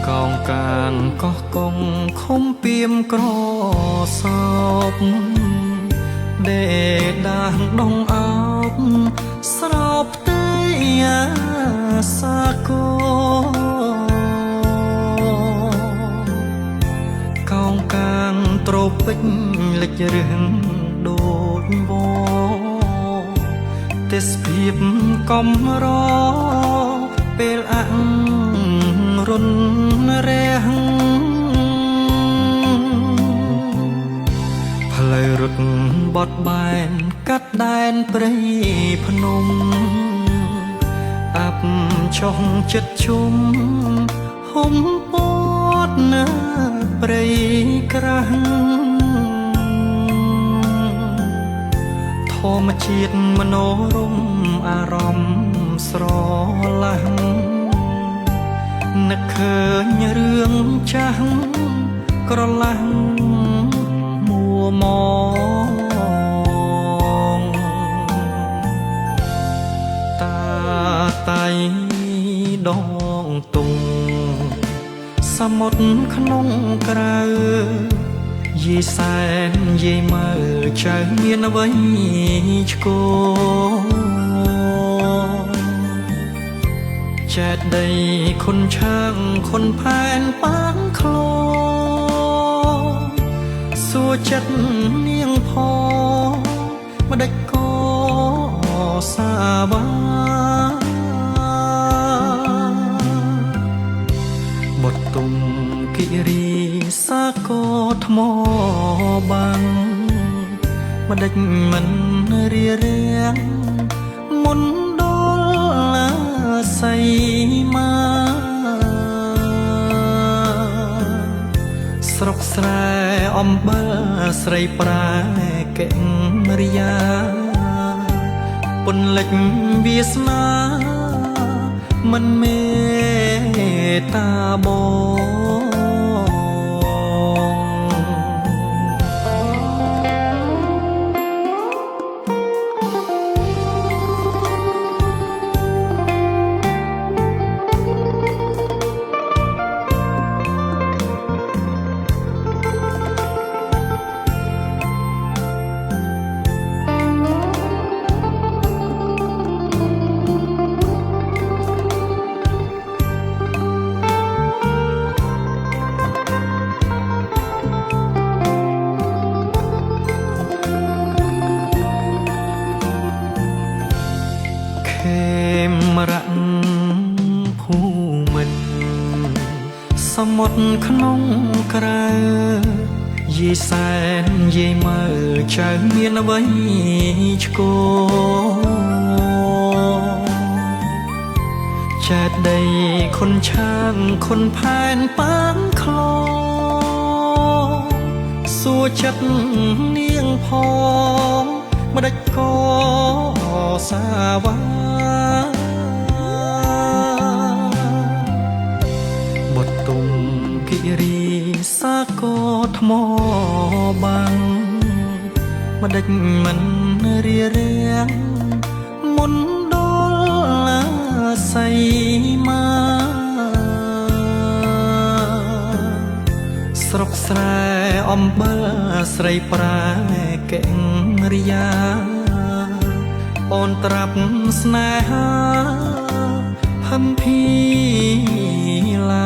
កោងកាងកោះកងខំពីមក្រសោបដេដាងដងអោបស្រោបផ្ទៃសាគកោងកាងត្រពេញលិចរឿងដូចវទេសភាពកំរពេលអរុនរះផ្លូវរត់បត់បែនកាត់ដែនព្រៃភ្នំអាប់ចុះចិត្តជុំហុំពតនៅព្រៃក្រាស់ធម្មជាតិមនោរម្យអារម្មណ៍ស្រឡះនឹកឃើញរឿងចាស់ក្រឡាំងមួមងតាតៃដងទុងសមុទ្រក្នុងក្រៅយីសែនយីមើចៅមានអ្វីឆ្កោចែកដីខុនឆាងខុនផែនប៉ាងក្លោសួរចិត្តនាងផងម្ដេចក៏សាវាបត់ទុំគិរីសាកោថ្មបាំងម្ដេចមិនរៀរាំងមុនដល់សៃមាស្រុកស្រែអំបិលស្រីប្រែកេរិយាពន្លិចវាសនាមិនមេតាបងភូមិន្ទសមុទ្រក្នុងក្រៅយីសែនយីមើចៅមានអ្វីឆ្កោចែកដីខុនឆាងខុនផែនប៉ាងក្លោសួរចិត្តនាងផងម្ដេចក៏សាវាបត់ទុំគិរីសាកោថ្មបាំងម្ដេចមិនរៀរាំងមុនដល់សៃមាស្រុកស្រែអំបិលស្រីប្រែកេរិយាអូនត្រាប់ស្នេហាហំភីឡា